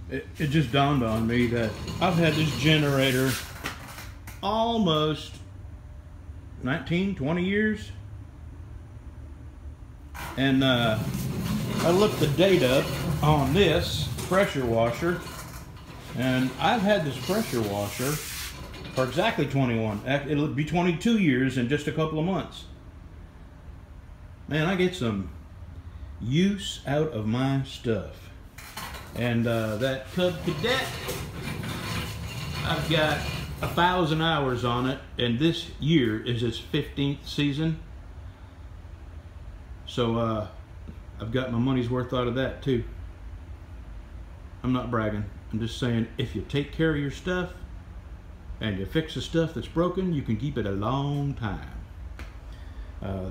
it just dawned on me that I've had this generator almost 19, 20 years. And I looked the date up on this pressure washer, and I've had this pressure washer for exactly 21. It'll be 22 years in just a couple of months. Man, I get some use out of my stuff. And that Cub Cadet, I've got 1,000 hours on it, and this year is its 15th season. So I've got my money's worth out of that too. I'm not bragging. I'm just saying, if you take care of your stuff and you fix the stuff that's broken, you can keep it a long time.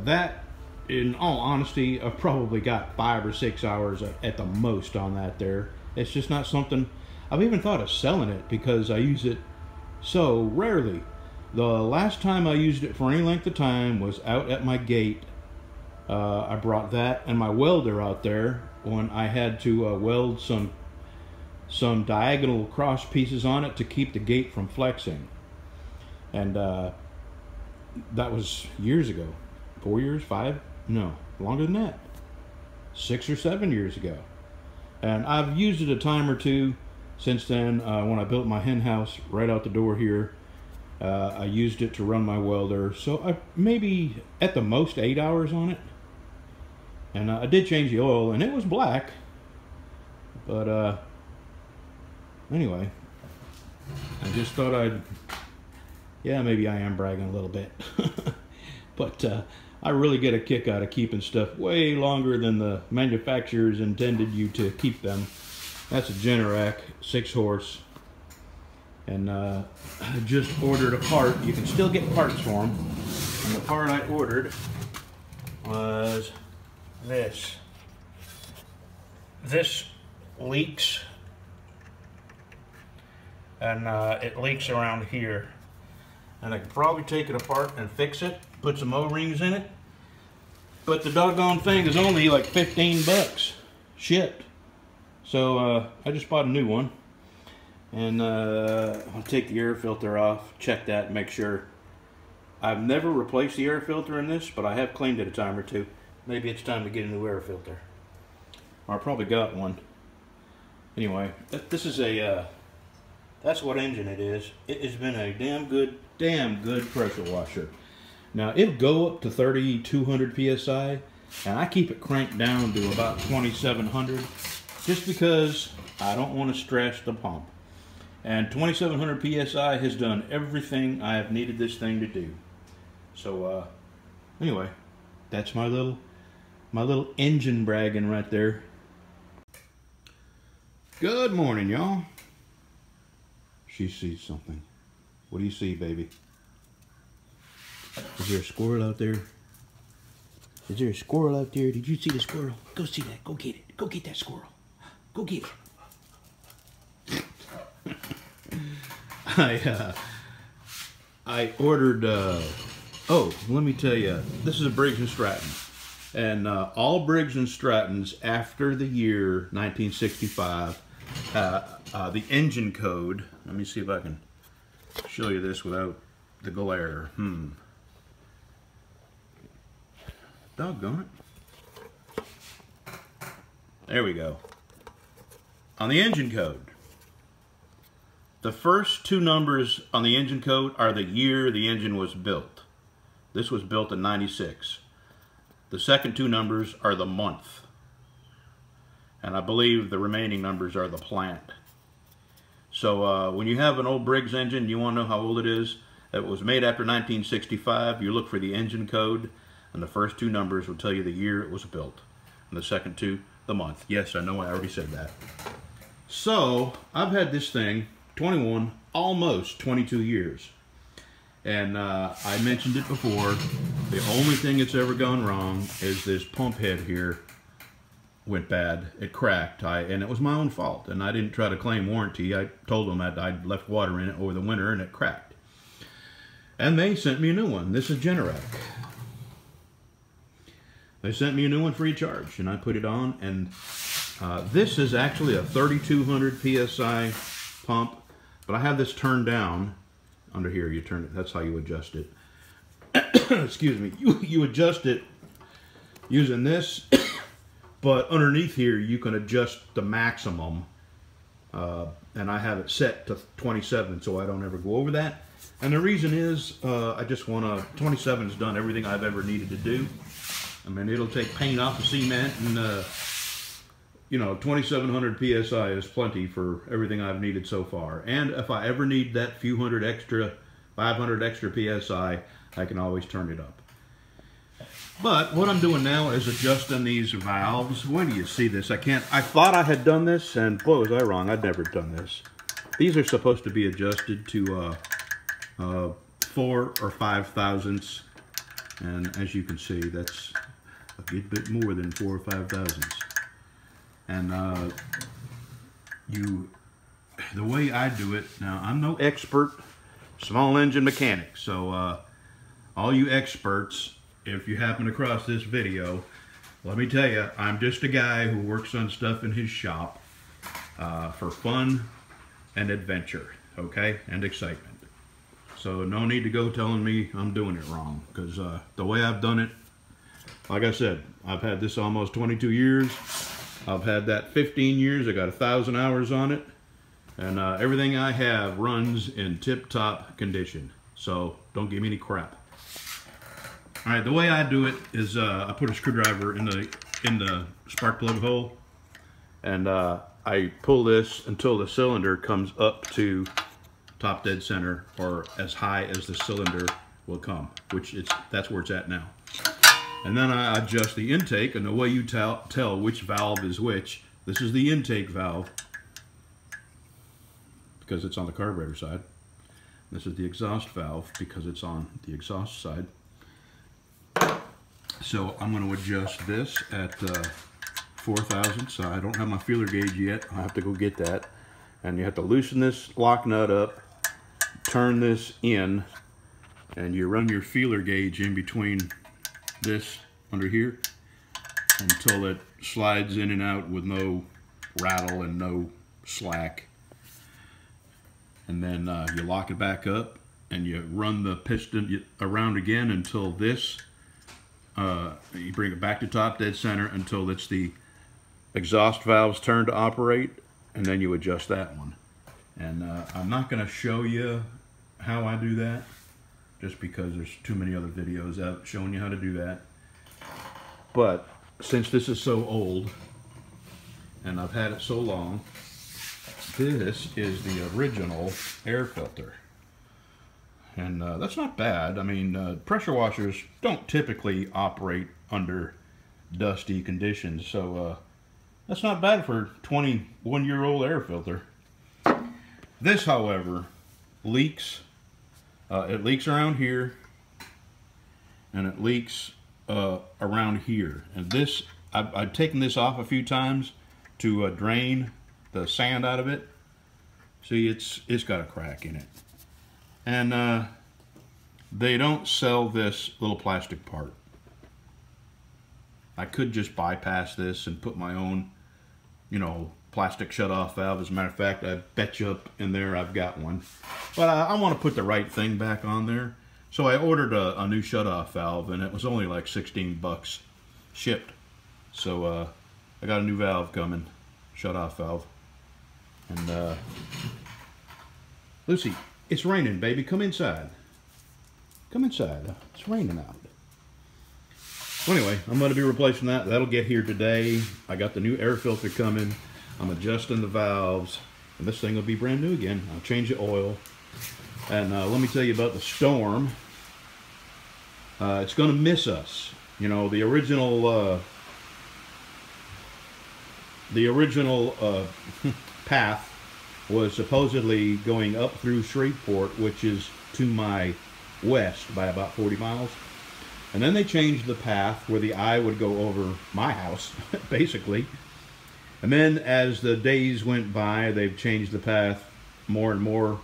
That, in all honesty, I've probably got 5 or 6 hours at the most on that there. It's just not something, I've even thought of selling it because I use it so rarely. The last time I used it for any length of time was out at my gate. I brought that and my welder out there when I had to weld some diagonal cross pieces on it to keep the gate from flexing. And that was years ago. 4 years, 5? No, longer than that. 6 or 7 years ago. And I've used it a time or two since then. When I built my hen house right out the door here, I used it to run my welder. So I maybe at the most 8 hours on it. And I did change the oil, and it was black. But anyway, I just thought I'd, yeah, maybe I am bragging a little bit. But I really get a kick out of keeping stuff way longer than the manufacturers intended you to keep them. That's a Generac 6-horse. And I just ordered a part. You can still get parts for them. And the part I ordered was this. This leaks. And it leaks around here. And I could probably take it apart and fix it. Put some O-rings in it. But the doggone thing is only like 15 bucks shipped. So I just bought a new one. And I'll take the air filter off, check that, make sure. I've never replaced the air filter in this, but I have cleaned it a time or two. Maybe it's time to get a new air filter. Or I probably got one. Anyway, this is a, that's what engine it is. It has been a damn good pressure washer. Now, it'll go up to 3,200 PSI, and I keep it cranked down to about 2,700, just because I don't want to stress the pump. And 2,700 PSI has done everything I have needed this thing to do. So, anyway, that's my little engine bragging right there. Good morning, y'all. She sees something. What do you see, baby? Is there a squirrel out there? Is there a squirrel out there? Did you see the squirrel? Go see that. Go get it. Go get that squirrel. Go get it. I ordered, oh, let me tell you, this is a Briggs & Stratton. And all Briggs & Strattons after the year 1965, the engine code, let me see if I can show you this without the glare. Doggone it. There we go. On the engine code, the first 2 numbers on the engine code are the year the engine was built. This was built in '96. The second 2 numbers are the month. And I believe the remaining numbers are the plant. So when you have an old Briggs engine, you want to know how old it is. It was made after 1965. You look for the engine code, and the first 2 numbers will tell you the year it was built. And the second 2, the month. Yes, I know, I already said that. So I've had this thing 21, almost 22 years. And I mentioned it before, the only thing that's ever gone wrong is this pump head here went bad. It cracked, and it was my own fault. And I didn't try to claim warranty. I told them that I'd left water in it over the winter and it cracked. And they sent me a new one. This is Generac. They sent me a new one free of charge, and I put it on, and This is actually a 3200 PSI pump, but I have this turned down. Under here, you turn it, that's how you adjust it. Excuse me, you adjust it using this, but underneath here you can adjust the maximum, and I have it set to 27 so I don't ever go over that. And the reason is, I just want to, 27's done everything I've ever needed to do. I mean, it'll take paint off the cement, and you know, 2700 PSI is plenty for everything I've needed so far. And if I ever need that few hundred extra, 500 extra PSI, I can always turn it up. But what I'm doing now is adjusting these valves. When do you see this? I thought I had done this, and boy, was I wrong. I'd never done this. These are supposed to be adjusted to 4 or 5 thousandths. And as you can see, that's a good bit more than 4 or 5 thousandths. And the way I do it, now I'm no expert small engine mechanic, so all you experts, if you happen across this video, let me tell you, I'm just a guy who works on stuff in his shop for fun and adventure, okay, and excitement. So no need to go telling me I'm doing it wrong, because the way I've done it, like I said, I've had this almost 22 years. I've had that 15 years. I got 1,000 hours on it, and everything I have runs in tip-top condition. So don't give me any crap. All right, the way I do it is I put a screwdriver in the spark plug hole, and I pull this until the cylinder comes up to top dead center, or as high as the cylinder will come, that's where it's at now. And then I adjust the intake, and the way you tell which valve is which, this is the intake valve, because it's on the carburetor side. This is the exhaust valve, because it's on the exhaust side. So I'm going to adjust this at 4 thousandths. I don't have my feeler gauge yet. I have to go get that. And you have to loosen this lock nut up, turn this in, and you run your feeler gauge in between this under here until it slides in and out with no rattle and no slack. And then you lock it back up, and you run the piston around again until this, you bring it back to top dead center until it's the exhaust valve's turn to operate, and then you adjust that one. And I'm not going to show you how I do that, just because there's too many other videos out showing you how to do that. But since this is so old, and I've had it so long, this is the original air filter. And that's not bad. I mean, pressure washers don't typically operate under dusty conditions, so that's not bad for a 21-year-old air filter. This, however, leaks. It leaks around here, and it leaks around here. And this, I've taken this off a few times to drain the sand out of it. See, it's got a crack in it. And they don't sell this little plastic part. I could just bypass this and put my own, you know, plastic shut-off valve. As a matter of fact, I bet you up in there I've got one. But I want to put the right thing back on there. So I ordered a new shut-off valve, and it was only like 16 bucks shipped. So I got a new valve coming, shut-off valve. And Lucy, it's raining, baby. Come inside. Come inside. It's raining out. Well, anyway, I'm going to be replacing that. That'll get here today. I got the new air filter coming. I'm adjusting the valves, and this thing will be brand new again. I'll change the oil. And let me tell you about the storm. It's going to miss us. You know, the original path was supposedly going up through Shreveport, which is to my west by about 40 miles. And then they changed the path where the eye would go over my house, basically. And then as the days went by, they've changed the path more and more.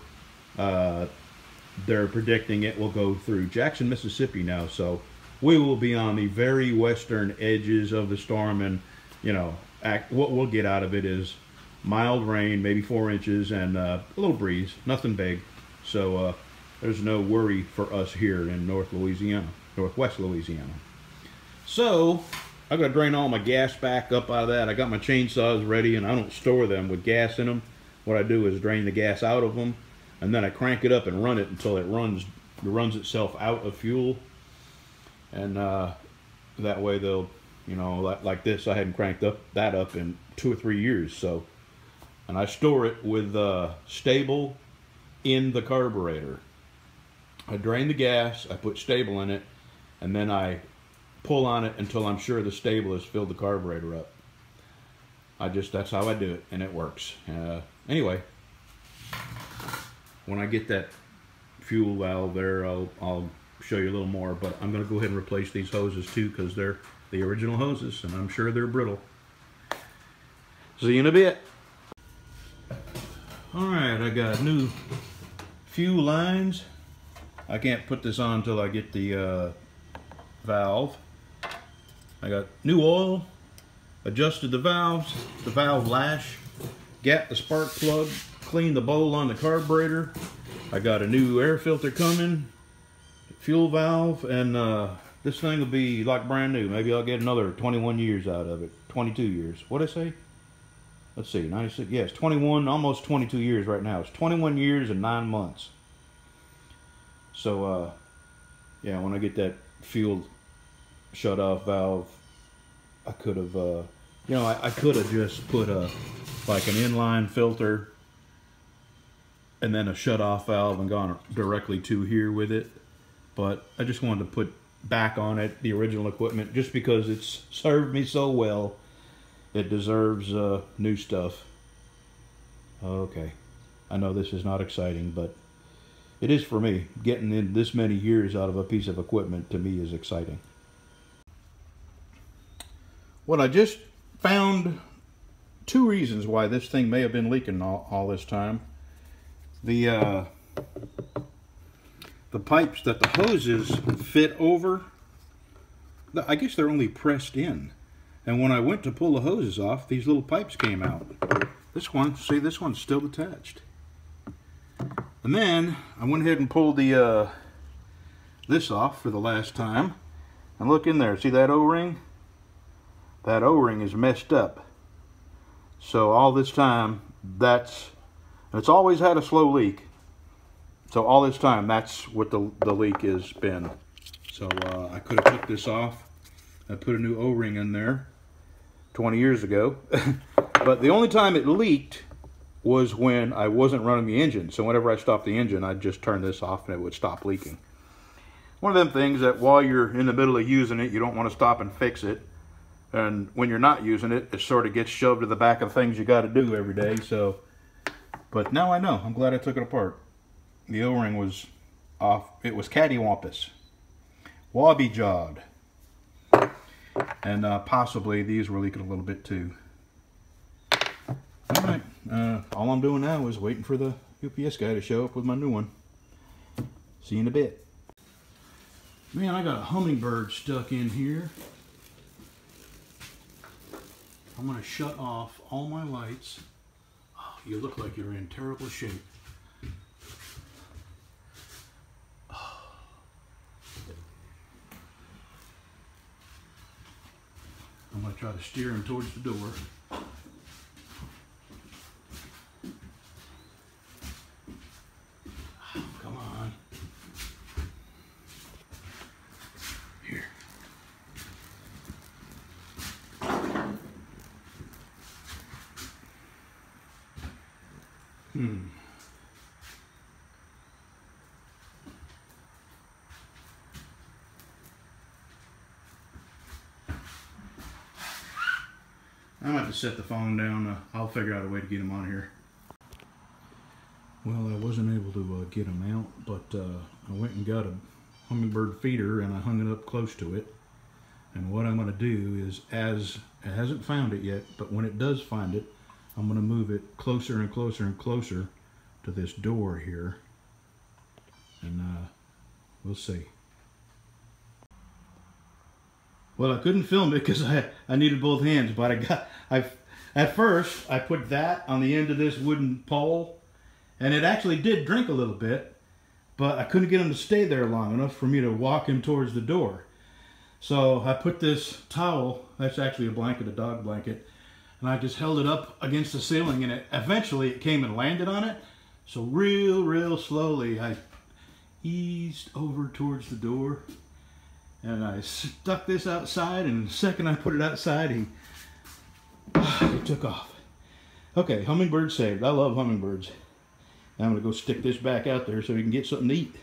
They're predicting it will go through Jackson, Mississippi now. So we will be on the very western edges of the storm. And, you know, what we'll get out of it is mild rain, maybe 4 inches, and a little breeze, nothing big. So there's no worry for us here in northwest Louisiana. So I got to drain all my gas back up out of that. I got my chainsaws ready, and I don't store them with gas in them. What I do is drain the gas out of them, and then I crank it up and run it until it runs itself out of fuel. And that way they'll, you know, like this, I hadn't cranked that up in 2 or 3 years. So, and I store it with stable in the carburetor. I drain the gas, I put stable in it, and then I pull on it until I'm sure the stable has filled the carburetor up. That's how I do it, and it works. Anyway, when I get that fuel valve there, I'll show you a little more, but I'm going to go ahead and replace these hoses too, because they're the original hoses, and I'm sure they're brittle. See you in a bit. Alright, I got new fuel lines. I can't put this on until I get the valve. I got new oil, adjusted the valve lash, got the spark plug, cleaned the bowl on the carburetor. I got a new air filter coming, fuel valve, and this thing will be like brand new. Maybe I'll get another 21 years out of it. 22 years. What'd I say? Let's see, 96. Yes, 21, almost 22 years right now. It's 21 years and 9 months. So, yeah, when I get that fuel shut-off valve, I could have, you know, I could have just put like an inline filter and then a shut-off valve and gone directly to here with it. But I just wanted to put back on it the original equipment just because it's served me so well. It deserves new stuff. Okay, I know this is not exciting, but it is for me. Getting in this many years out of a piece of equipment to me is exciting. Well, I just found 2 reasons why this thing may have been leaking all this time. The pipes that the hoses fit over, I guess they're only pressed in. And when I went to pull the hoses off, these little pipes came out. This one, see, this one's still attached. And then I went ahead and pulled the this off for the last time. And look in there, see that O-ring? That O-ring is messed up. So all this time, it's always had a slow leak. So all this time, that's what the leak has been. So I could have took this off. I put a new O-ring in there 20 years ago. But the only time it leaked was when I wasn't running the engine. So whenever I stopped the engine, I'd just turn this off and it would stop leaking. One of them things that while you're in the middle of using it, you don't want to stop and fix it. And when you're not using it, it sort of gets shoved to the back of things you got to do every day. So, but now I know. I'm glad I took it apart. The O-ring was off. It was cattywampus, wobbly-jawed, and possibly these were leaking a little bit too. All right, all I'm doing now is waiting for the UPS guy to show up with my new one. See you in a bit. Man, I got a Hummingbird stuck in here. I'm going to shut off all my lights. Oh, you look like you're in terrible shape. I'm going to try to steer him towards the door. Come on. Here. I'm going to have to set the phone down. I'll figure out a way to get him on here. Well, I wasn't able to get him out, but I went and got a Hummingbird feeder and I hung it up close to it. And what I'm going to do is, as it hasn't found it yet, but when it does find it, I'm going to move it closer and closer and closer to this door here. And we'll see. Well, I couldn't film it because I needed both hands, but at first I put that on the end of this wooden pole, and it actually did drink a little bit, but I couldn't get him to stay there long enough for me to walk him towards the door. So I put this towel, that's actually a blanket, a dog blanket, and I just held it up against the ceiling, and eventually it came and landed on it. So real slowly I eased over towards the door, and I stuck this outside, and the second I put it outside, he took off. Okay, hummingbird saved. I love hummingbirds. Now I'm going to go stick this back out there so we can get something to eat.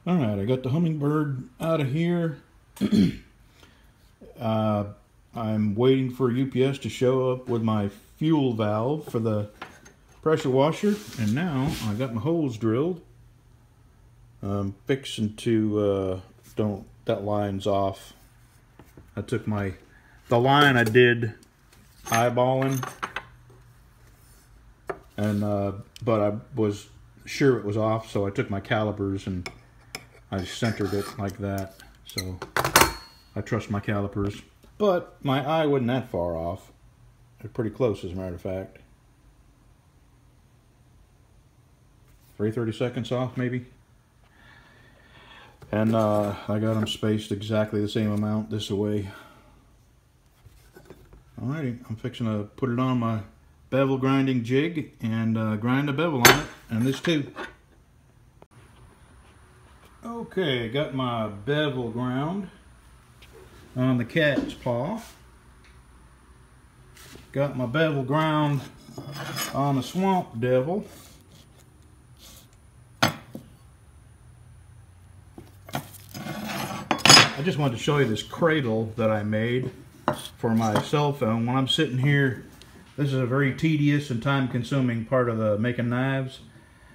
Alright, I got the hummingbird out of here. I'm waiting for UPS to show up with my fuel valve for the pressure washer, and now I got my holes drilled. I'm fixing to, that line's off. I took the line I did eyeballing, and but I was sure it was off, so I took my calipers and I centered it like that. So I trust my calipers, but my eye wasn't that far off. They're pretty close, as a matter of fact. 30 seconds off, maybe. And I got them spaced exactly the same amount this way. Alrighty, I'm fixing to put it on my bevel grinding jig and grind the bevel on it, and this too. Okay, got my bevel ground on the cat's paw. Got my bevel ground on the swamp devil. I just wanted to show you this cradle that I made for my cell phone. When I'm sitting here, this is a very tedious and time-consuming part of the making knives.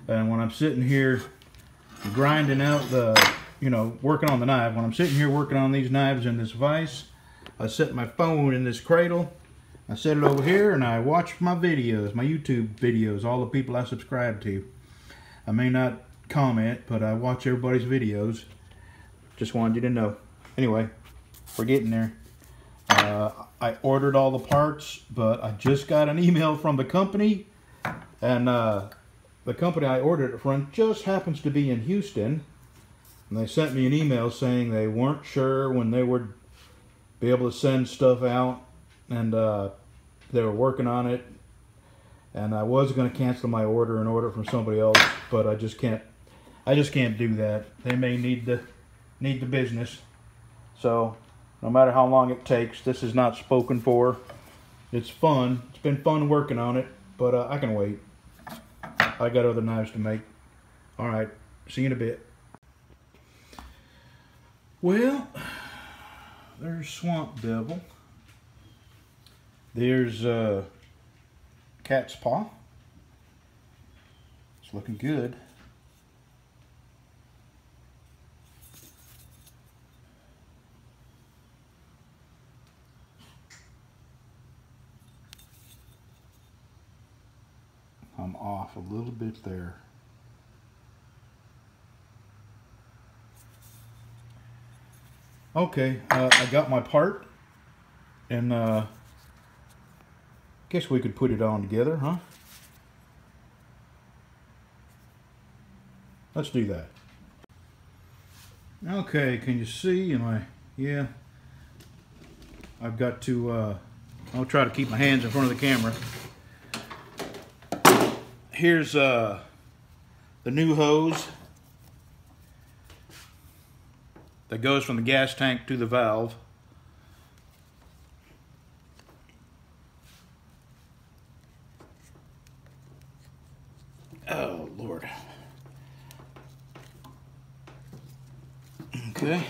And when I'm sitting here grinding out the, working on the knife, when I'm sitting here working on these knives in this vise, I set my phone in this cradle. I set it over here and I watch my videos, my YouTube videos, all the people I subscribe to. I may not comment, but I watch everybody's videos. Just wanted you to know. Anyway, we're getting there. I ordered all the parts, but I just got an email from the company, and the company I ordered it from just happens to be in Houston, and they sent me an email saying they weren't sure when they would be able to send stuff out, and they were working on it, and I was going to cancel my order and order from somebody else, but I just can't do that. They may need the business. So no matter how long it takes, this is not spoken for. It's fun. It's been fun working on it, but I can wait. I got other knives to make. Alright, see you in a bit. Well, there's Swamp Devil. There's Cat's Paw. It's looking good. I'm off a little bit there. Okay, I got my part, and guess we could put it on together, huh? Let's do that. Okay, can you see? Yeah. I've got to, I'll try to keep my hands in front of the camera. Here's the new hose that goes from the gas tank to the valve. Oh, Lord. Okay.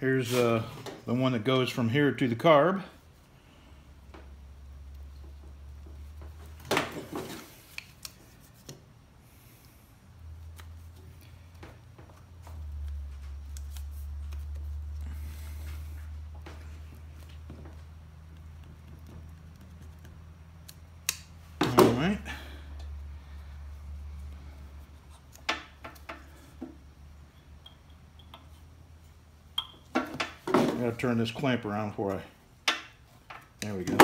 Here's the one that goes from here to the carb. gotta turn this clamp around before I... There we go.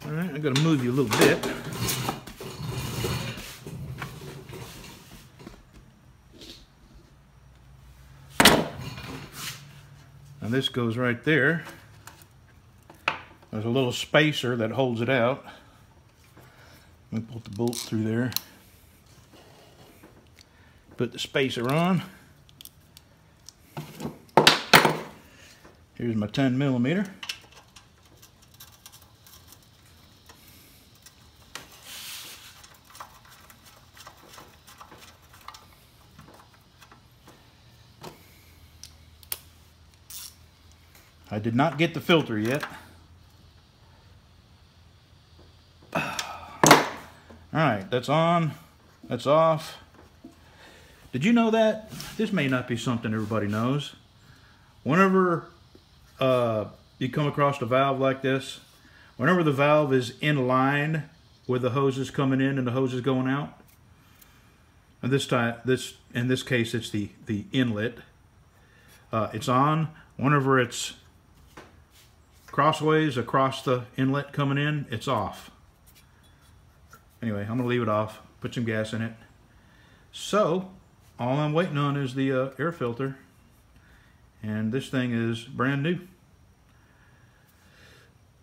All right, I'm gonna move you a little bit. Now this goes right there. There's a little spacer that holds it out. Let me put the bolt through there. Put the spacer on. Here's my 10mm. I did not get the filter yet. Alright, that's on, that's off. Did you know that? This may not be something everybody knows. Whenever you come across a valve like this, whenever the valve is in line with the hoses coming in and the hoses going out, and in this case it's the inlet, it's on. Whenever it's crossways across the inlet coming in, it's off. Anyway, I'm gonna leave it off, put some gas in it. So all I'm waiting on is the air filter, and this thing is brand new.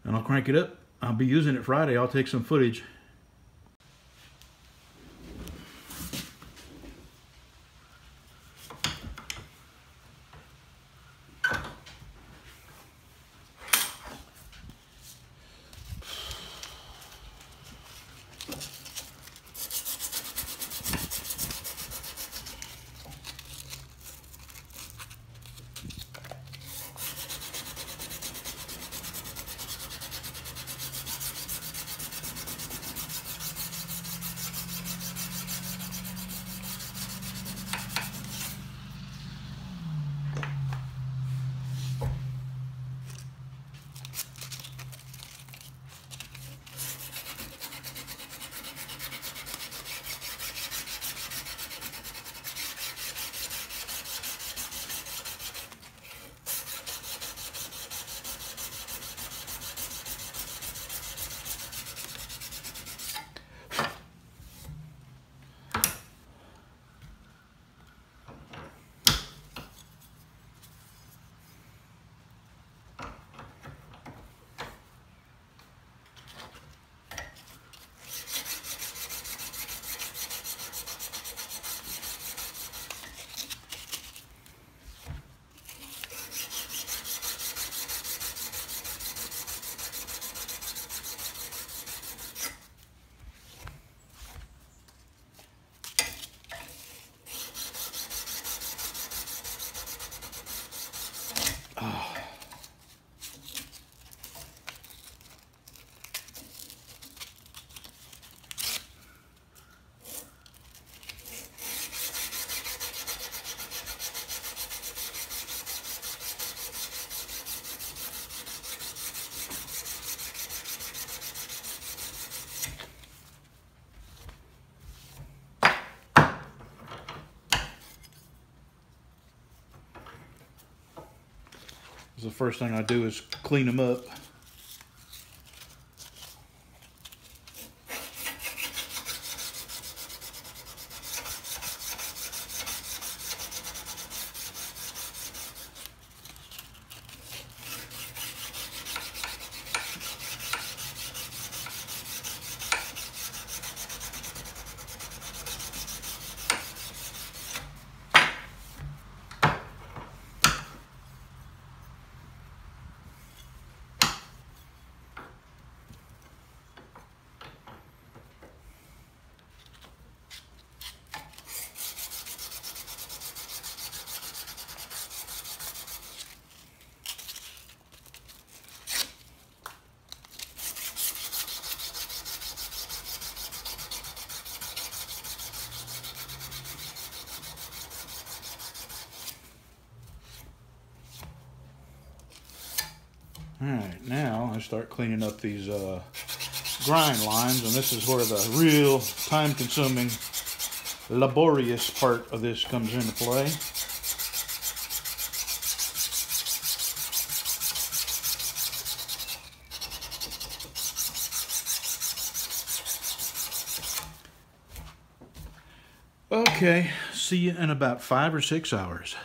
And I'll crank it up. I'll be using it Friday. I'll take some footage. The first thing I do is clean them up. Alright, now I start cleaning up these grind lines, and this is where the real time-consuming, laborious part of this comes into play. Okay, see you in about 5 or 6 hours.